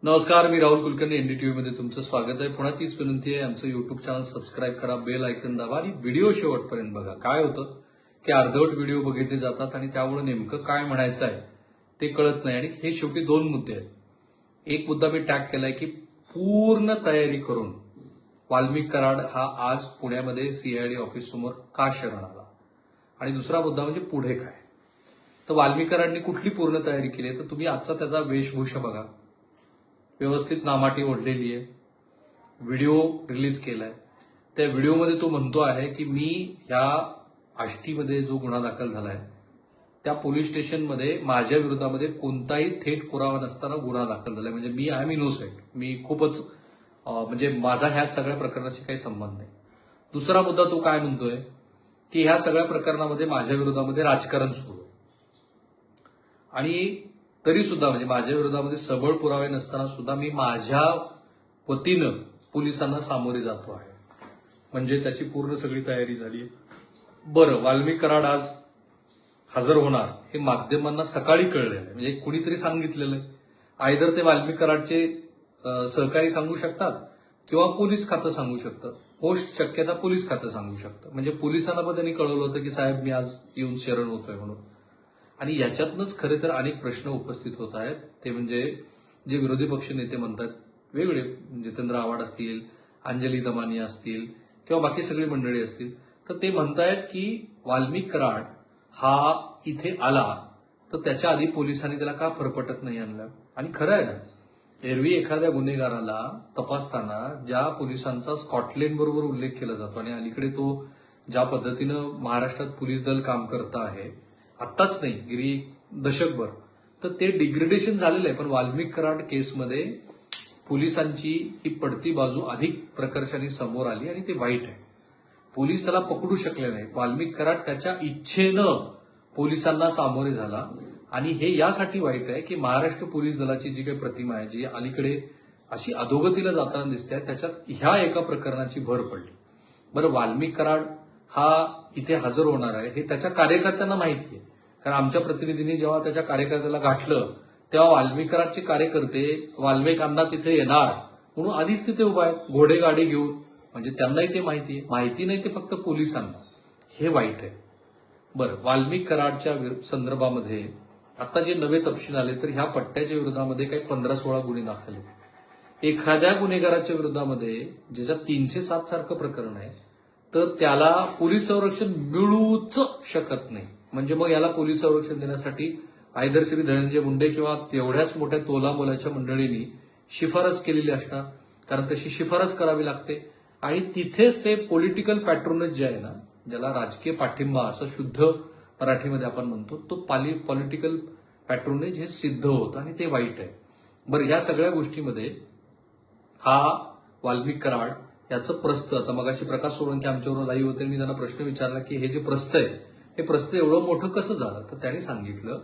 नमस्कार, मी राहुल कुलकर्णी. एनडीटीव्ही मध्ये तुमचं स्वागत आहे. पुन्हा तीच विनंती आहे, आमचं युट्यूब चॅनल सबस्क्राईब करा, बेल आयकन दाबा आणि व्हिडिओ शेवटपर्यंत बघा. काय होतं की अर्धवट व्हिडिओ बघितले जातात आणि त्यामुळे नेमकं काय म्हणायचं आहे ते कळत नाही. आणि हे शेवटी दोन मुद्दे आहेत. एक मुद्दा मी टॅग केलाय की पूर्ण तयारी करून वाल्मिक कराड हा आज पुण्यामध्ये सीआयडी ऑफिस समोर का शरण आला, आणि दुसरा मुद्दा म्हणजे पुढे काय. तर वाल्मिक कराडनी कुठली पूर्ण तयारी केली आहे, तर तुम्ही आजचा त्याचा वेशभूषा बघा. व्यवस्थित नामाटी ओढलेली आहे. व्हिडिओ रिलीज केलाय. त्या व्हिडिओमध्ये तो म्हणतो आहे की मी ह्या आष्टीमध्ये जो गुन्हा दाखल झालाय त्या पोलीस स्टेशनमध्ये माझ्या विरोधामध्ये कोणताही थेट पुरावा नसताना गुन्हा दाखल झालाय. म्हणजे मी आय एम इनोसेंट, मी खूपच म्हणजे माझा ह्या सगळ्या प्रकरणाशी काही संबंध नाही. दुसरा मुद्दा तो काय म्हणतोय की ह्या सगळ्या प्रकरणामध्ये माझ्या विरोधामध्ये राजकारण सुरू आहे. आणि तरी सुद्धा म्हणजे माझ्या विरोधामध्ये सबळ पुरावे नसताना सुद्धा मी माझ्या वतीनं पोलिसांना सामोरे जातो आहे. म्हणजे त्याची पूर्ण सगळी तयारी झाली आहे. बरं, वाल्मिक कराड आज हजर होणार हे माध्यमांना सकाळी कळलेलं आहे. म्हणजे कुणीतरी सांगितलेलं आहे. आयदर ते वाल्मिक कराडचे सहकारी सांगू शकतात किंवा पोलीस खातं सांगू शकतं. मोस्ट शक्यता पोलीस खातं सांगू शकतं. म्हणजे पोलिसांना पण त्यांनी कळवलं होतं की साहेब मी आज येऊन शरण होतोय म्हणून. आणि याच्यातनंच खरे तर अनेक प्रश्न उपस्थित होत आहेत. ते म्हणजे जे विरोधी पक्ष नेते म्हणतात वेगळे, जितेंद्र आव्हाड असतील, अंजली दमानिया असतील किंवा बाकी सगळी मंडळी असतील, तर ते म्हणतायत की वाल्मिक कराड हा इथे आला तर त्याच्या आधी पोलिसांनी त्याला का फरफटत नाही आणलं. आणि खरं आहे ना, एरवी एखाद्या गुन्हेगाराला तपासताना ज्या पोलिसांचा स्कॉटलँड बरोबर उल्लेख केला जातो आणि अलीकडे तो ज्या पद्धतीनं महाराष्ट्रात पोलीस दल काम करतं आहे, आत्ताच नाही गेली दशकभर, तर ते डिग्रेडेशन झालेलं आहे. पण वाल्मिक कराड केसमध्ये पोलिसांची ही पडती बाजू अधिक प्रकर्षाने समोर आली आणि ते वाईट आहे. पोलीस त्याला पकडू शकले नाही. वाल्मिक कराड त्याच्या इच्छेनं पोलिसांना सामोरे झाला. आणि हे यासाठी वाईट आहे की महाराष्ट्र पोलीस दलाची जी काही प्रतिमा आहे, जी अलीकडे अशी अधोगतीला जाताना दिसते, त्याच्यात ह्या एका प्रकरणाची भर पडली. बरं, वाल्मिक कराड हा इथे हजर होणार आहे हे त्याच्या कार्यकर्त्यांना माहिती आहे. कारण आमच्या प्रतिनिधींनी जेव्हा त्याच्या कार्यकर्त्याला गाठलं तेव्हा वाल्मिक कराडचे कार्यकर्ते वाल्मिक अण्णा तिथे येणार म्हणून आधीच तिथे उभा आहेत घोडेगाडी घेऊन. म्हणजे त्यांनाही ते माहिती आहे. माहिती नाही ते फक्त पोलिसांना. हे वाईट आहे. बरं, वाल्मिक कराडच्या संदर्भामध्ये आता जे नवे तपशील आले तर ह्या पट्ट्याच्या विरोधामध्ये काही 15-16 गुन्हे दाखल आहेत. एखाद्या गुन्हेगाराच्या विरोधामध्ये ज्याच्यात 307 सारखं प्रकरण आहे तर त्याला पोलीस संरक्षण मिळूच शकत नाही. म्हणजे मग याला पोलीस संरक्षण देण्यासाठी आयदर श्री धनंजय मुंडे किंवा तेवढ्याच मोठ्या तोलामोलाच्या मंडळींनी शिफारस केलेली असणार. कारण तशी शिफारस करावी लागते. आणि तिथेच ते पॉलिटिकल पॅट्रोनेज जे आहे ना, ज्याला राजकीय पाठिंबा असं शुद्ध मराठीमध्ये आपण म्हणतो, तो पॉलिटिकल पॅट्रोनेज हे सिद्ध होतं आणि ते वाईट आहे. बरं, या सगळ्या गोष्टीमध्ये हा वाल्मिक कराड याचं प्रस्थ, आता मगाशी प्रकाश सोळंके आमच्यावर लाईव्ह होते, मी त्यांना प्रश्न विचारला की हे जे प्रस्थ आहे हे प्रस्थ एवढं मोठं कसं झालं. तर त्यांनी सांगितलं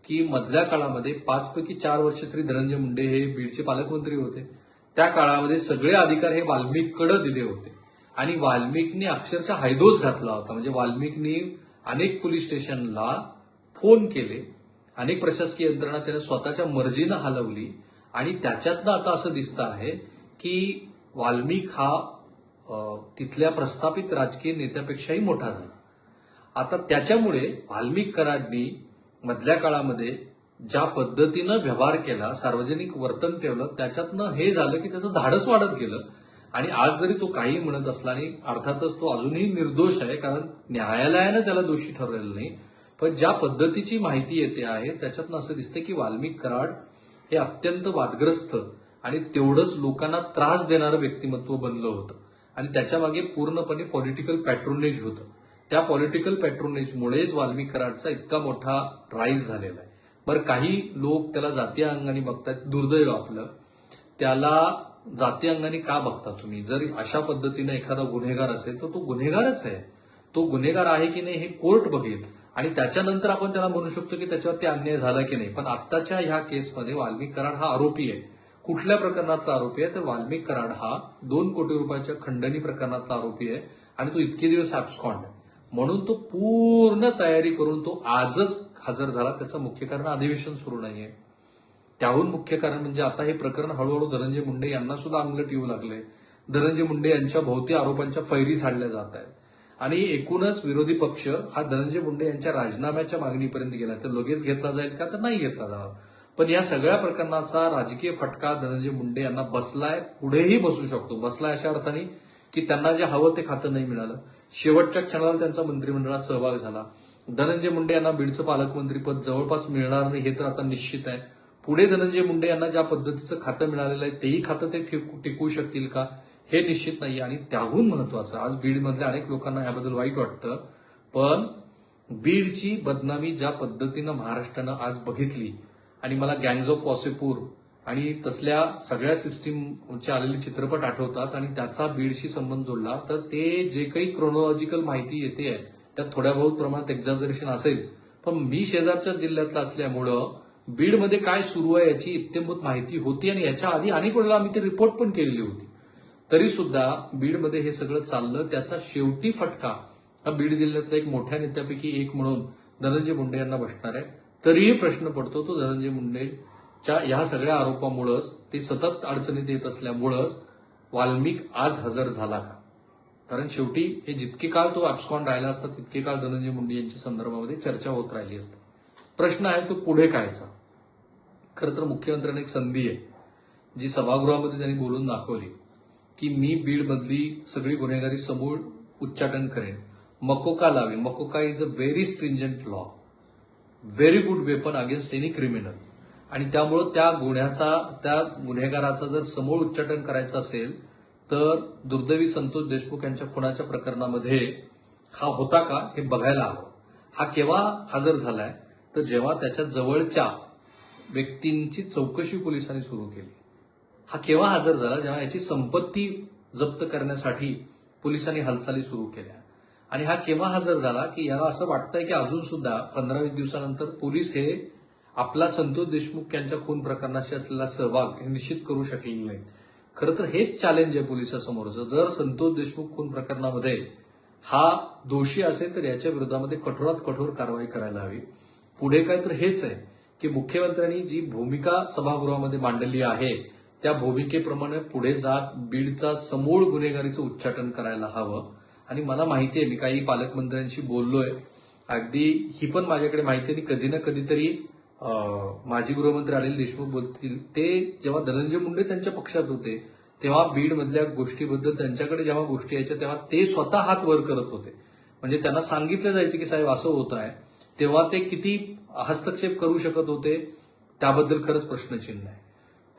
की मधल्या काळामध्ये 5 पैकी 4 वर्ष श्री धनंजय मुंडे हे बीडचे पालकमंत्री होते. त्या काळामध्ये सगळे अधिकार हे वाल्मिककडे दिले होते आणि वाल्मिकनी अक्षरशः हायदोस घातला होता. म्हणजे वाल्मिकनी अनेक पोलीस स्टेशनला फोन केले, अनेक प्रशासकीय यंत्रणा त्याने स्वतःच्या मर्जीनं हलवली आणि त्याच्यातनं आता असं दिसतं आहे की वाल्मिक हा तिथल्या प्रस्थापित राजकीय नेत्यापेक्षाही मोठा झाला. आता त्याच्यामुळे वाल्मिक कराडनी मधल्या काळामध्ये ज्या पद्धतीनं व्यवहार केला, सार्वजनिक वर्तन ठेवलं, त्याच्यातनं हे झालं की त्याचं धाडस वाढत गेलं. आणि आज जरी तो काही म्हणत असला आणि अर्थातच तो अजूनही निर्दोष आहे, कारण न्यायालयानं त्याला दोषी ठरवलेलं नाही, पण ज्या पद्धतीची माहिती येते आहे त्याच्यातनं असं दिसतं की वाल्मिक कराड हे अत्यंत वादग्रस्त आणि तेवढंच लोकांना त्रास देणारं व्यक्तिमत्व बनलं होतं. आणि त्याच्या मागे पूर्णपणे पॉलिटिकल पॅट्रोनेज होतं. त्या पॉलिटिकल पॅट्रोनेजमुळेच वाल्मिक कराडचा इतका मोठा राईज झालेला आहे. बरं, काही लोक त्याला जातीय अंगाने बघतात. दुर्दैव आपलं, त्याला जातीय अंगाने का बघता तुम्ही? जर अशा पद्धतीने एखादा गुन्हेगार असेल तर तो गुन्हेगारच आहे. तो गुन्हेगार आहे की नाही हे कोर्ट बघेल आणि त्याच्यानंतर आपण त्याला म्हणू शकतो की त्याच्यावरती अन्याय झाला की नाही. पण आत्ताच्या ह्या केसमध्ये वाल्मिक कराड हा आरोपी आहे. कुठल्या प्रकरणातला आरोपी आहे? तर वाल्मिक कराड हा 2 कोटी रुपयाच्या खंडणी प्रकरणातला आरोपी आहे आणि तो इतके दिवस ऍब्स्कॉन्ड आहे. म्हणून तो पूर्ण तयारी करून तो आजच हजर झाला. त्याचं मुख्य कारण अधिवेशन सुरू नाहीये. त्याहून मुख्य कारण म्हणजे आता हे प्रकरण हळूहळू धनंजय मुंडे यांना सुद्धा अंगलट येऊ लागले. धनंजय मुंडे यांच्या भोवती आरोपांच्या फैरी झाडल्या जात आहेत आणि एकूणच विरोधी पक्ष हा धनंजय मुंडे यांच्या राजीनाम्याच्या मागणीपर्यंत गेला. तर लगेच घेतला जाईल का, तर नाही घेतला जाणार. पण या सगळ्या प्रकरणाचा राजकीय फटका धनंजय मुंडे यांना बसलाय, पुढेही बसू शकतो. बसलाय अशा अर्थाने की त्यांना जे हवं ते खातं नाही मिळालं. शेवटच्या क्षणाला त्यांचा मंत्रिमंडळात सहभाग झाला. धनंजय मुंडे यांना बीडचं पालकमंत्रीपद जवळपास मिळणार नाही हे तर आता निश्चित आहे. पुढे धनंजय मुंडे यांना ज्या पद्धतीचं खातं मिळालेलं आहे तेही खातं ते टिकवू शकतील का हे निश्चित नाही. आणि त्याहून महत्वाचं, आज बीडमधल्या अनेक लोकांना याबद्दल वाईट वाटतं, पण बीडची बदनामी ज्या पद्धतीनं महाराष्ट्रानं आज बघितली आणि मला गँग्स ऑफ वासेपूर आणि तसल्या सगळ्या सिस्टीमचे आलेले चित्रपट आठवतात आणि त्याचा बीडशी संबंध जोडला तर ते जे काही क्रोनॉलॉजिकल माहिती येते आहे त्यात थोड्या बहुत प्रमाणात एक्झॅजरेशन असेल. पण मी शेजारच्या जिल्ह्यातला असल्यामुळं बीडमध्ये काय सुरू आहे याची इत्तेभूत माहिती होती आणि याच्या आधी अनेक वेळेला आम्ही ते रिपोर्ट पण केलेली होती. तरी सुद्धा बीडमध्ये हे सगळं चाललं. त्याचा शेवटी फटका हा बीड जिल्ह्यातल्या एक मोठ्या नेत्यापैकी एक म्हणून धनंजय मुंडे यांना बसणार आहे. तरीही प्रश्न पडतो तो धनंजय मुंडेच्या या सगळ्या आरोपामुळंच, ते सतत अडचणीत येत असल्यामुळंच वाल्मिक आज हजर झाला का? कारण शेवटी हे जितके काळ तो ऍब्स्कॉन राहिला असता तितके काळ धनंजय मुंडे यांच्या संदर्भामध्ये चर्चा होत राहिली असते. प्रश्न आहे तो पुढे कायचा. खरं तर मुख्यमंत्र्यांना एक संधी आहे जी सभागृहामध्ये त्यांनी बोलून दाखवली की मी बीडमधली सगळी गुन्हेगारी समूळ उच्चाटन करेन, मकोका लावेन. MCOCA is a very stringent law, very good weapon against any criminal. आणि त्यामुळं त्या गुन्हेगाराचा जर समूळ उच्चाटन करायचं असेल तर दुर्दैवी संतोष देशमुख यांच्या खुनाच्या प्रकरणामध्ये हा होता का हे बघायला हवं. हा केव्हा हजर झालाय तर जेव्हा त्याच्या जवळच्या व्यक्तींची चौकशी पोलिसांनी सुरू केली. हा केव्हा हजर झाला जेव्हा याची संपत्ती जप्त करण्यासाठी पोलिसांनी हालचाली सुरू केल्या. आणि हा केव्हा हजर झाला की याला असं वाटतंय की अजून सुद्धा 15-20 दिवसानंतर पोलीस हे आपला संतोष देशमुख यांच्या खून प्रकरणाशी असलेला सहभाग हे निश्चित करू शकलेले नाही. खरं तर हेच चॅलेंज आहे पोलिसांसमोरचं. जर संतोष देशमुख खून प्रकरणामध्ये हा दोषी असेल तर याच्या विरोधामध्ये कठोरात कठोर कारवाई करायला हवी. पुढे काय तर हेच आहे की मुख्यमंत्र्यांनी जी भूमिका सभागृहामध्ये मांडली आहे त्या भूमिकेप्रमाणे पुढे जात बीडचा समूळ गुन्हेगारीचं उच्चाटन करायला हवं. आणि मला माहिती आहे, मी काही पालकमंत्र्यांशी बोललोय, अगदी ही पण माझ्याकडे माहिती आहे, कधी ना कधीतरी माजी गृहमंत्री अनिल देशमुख बोलतील, ते जेव्हा धनंजय मुंडे त्यांच्या पक्षात होते तेव्हा बीडमधल्या गोष्टीबद्दल त्यांच्याकडे जेव्हा गोष्टी यायच्या तेव्हा ते स्वतः हात वर करत होते. म्हणजे त्यांना सांगितलं जायचं की साहेब असं होत आहे, तेव्हा ते किती हस्तक्षेप करू शकत होते त्याबद्दल खरंच प्रश्नचिन्ह आहे.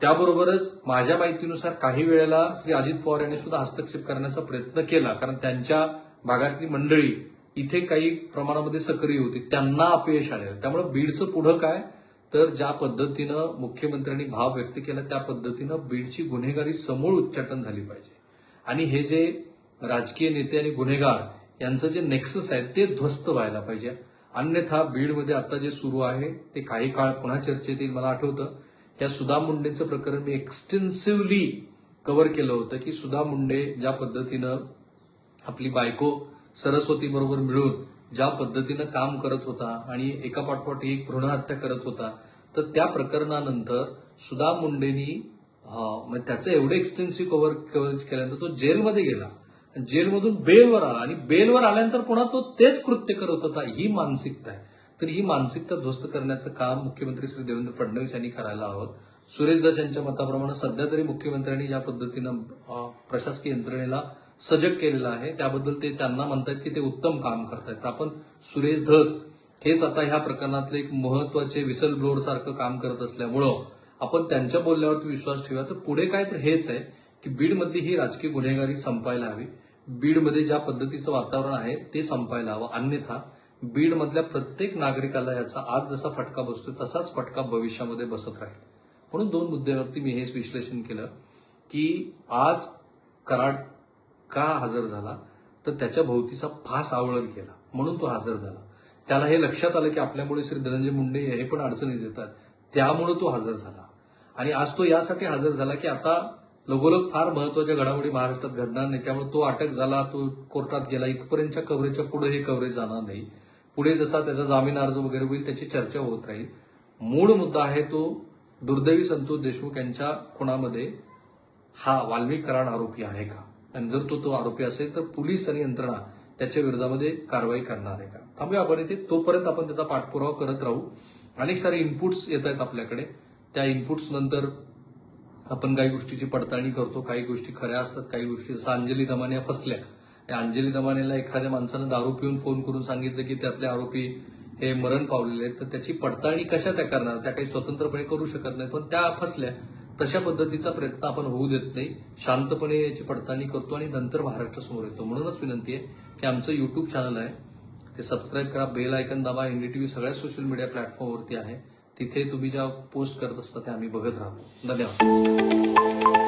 त्याबरोबरच माझ्या माहितीनुसार काही वेळेला श्री अजित पवार यांनी सुद्धा हस्तक्षेप करण्याचा प्रयत्न केला, कारण त्यांच्या भागातली मंडळी इथे काही प्रमाणामध्ये सक्रिय होती, त्यांना अपयश आलेलं. त्यामुळे बीडचं पुढं काय तर ज्या पद्धतीनं मुख्यमंत्र्यांनी भाव व्यक्त केला त्या पद्धतीनं बीडची गुन्हेगारी समूळ उच्चाटन झाली पाहिजे. आणि हे जे राजकीय नेते आणि गुन्हेगार यांचं जे नेक्सस आहे ते ध्वस्त व्हायला पाहिजे. अन्यथा बीडमध्ये आता जे सुरू आहे ते काही काळ पुन्हा चर्चेत येईल. मला आठवतं त्या सुधा मुंडेचं प्रकरण मी एक्सटेन्सिव्हली कव्हर केलं होतं की सुधा मुंडे ज्या पद्धतीनं आपली बायको सरस्वती बरोबर मिळून ज्या पद्धतीनं काम करत होता आणि एकापाठोपाठ एक भ्रूण हत्या करत होता, तर त्या प्रकरणानंतर सुधा मुंडेनी त्याचं एवढं एक्सटेन्सिव्ह कव्हरेज केल्यानंतर तो जेलमध्ये गेला, जेलमधून बेलवर आला आणि बेलवर आल्यानंतर पुन्हा तो तेच कृत्य करत होता. ही मानसिकता आहे. तर ही मानसिकता ध्वस्त करण्याचं काम मुख्यमंत्री श्री देवेंद्र फडणवीस यांनी करायला हवं. सुरेश दास यांच्या मताप्रमाणे सध्या तरी मुख्यमंत्र्यांनी ज्या पद्धतीनं प्रशासकीय यंत्रणेला सजग केलेलं आहे त्याबद्दल ते त्यांना म्हणतात की ते उत्तम काम करतायत. आपण सुरेश धस हेच आता ह्या प्रकरणातले एक महत्वाचे विसल ब्लोअर सारखं काम करत असल्यामुळं आपण त्यांच्या बोलण्यावरती विश्वास ठेवूया. तर पुढे काय तर हेच आहे की बीडमधली ही राजकीय गुन्हेगारी संपायला हवी. बीडमध्ये ज्या पद्धतीचं वातावरण आहे ते संपायला हवं. अन्यथा बीडमधल्या प्रत्येक नागरिकाला याचा आज जसा फटका बसतो तसाच फटका भविष्यामध्ये बसत राहील. म्हणून 2 मुद्द्यावरती मी हेच विश्लेषण केलं की आज कराड का हजर झाला तर त्याच्या भोवतीचा फास आवळत गेला म्हणून तो हजर झाला. त्याला हे लक्षात आलं की आपल्यामुळे श्री धनंजय मुंडे हे पण अडचणीत येतात, त्यामुळे तो हजर झाला. आणि आज तो यासाठी हजर झाला की आता लगोलग फार महत्वाच्या घडामोडी महाराष्ट्रात घडणार नाही, त्यामुळे तो अटक झाला, तो कोर्टात गेला, इथपर्यंतच्या कव्हरेजच्या पुढे हे कव्हरेज जाणार नाही. पुढे जसा त्याचा जामीन अर्ज वगैरे होईल त्याची चर्चा होत राहील. मूळ मुद्दा आहे तो दुर्दैवी संतोष देशमुख यांच्या खुनामध्ये हा वाल्मिक कराड आरोपी आहे का, आणि जर तो आरोपी असेल तर पोलीस आणि यंत्रणा त्याच्या विरोधामध्ये कारवाई करणार आहे का. थांबूया आपण इथे. तोपर्यंत आपण त्याचा पाठपुरावा करत राहू. अनेक सारे इनपुट्स येत आहेत आपल्याकडे. त्या इनपुट्स नंतर आपण काही गोष्टीची पडताळणी करतो. काही गोष्टी खऱ्या असतात, काही गोष्टी जसं अंजली दमाने फसल्या. त्या अंजली दमानेला एखाद्या माणसानं दारू पिऊन फोन करून सांगितलं की त्यातले आरोपी हे मरण पावलेले आहेत, तर त्याची पडताळणी कशा त्या करणार, त्या काही स्वतंत्रपणे करू शकत नाही, पण त्या फसल्या. तशा पद्धतीचा प्रयत्न आपण होऊ देत नाही. शांतपणे याची पडताळणी करतो आणि नंतर महाराष्ट्रासमोर येतो. म्हणूनच विनंती आहे की आमचं युट्यूब चॅनल आहे ते सबस्क्राईब करा, बेल आयकन दाबा. एनडीटीव्ही सगळ्या सोशल मीडिया प्लॅटफॉर्मवरती आहे. तिथे तुम्ही ज्या पोस्ट करत असता त्या आम्ही बघत राहतो. धन्यवाद.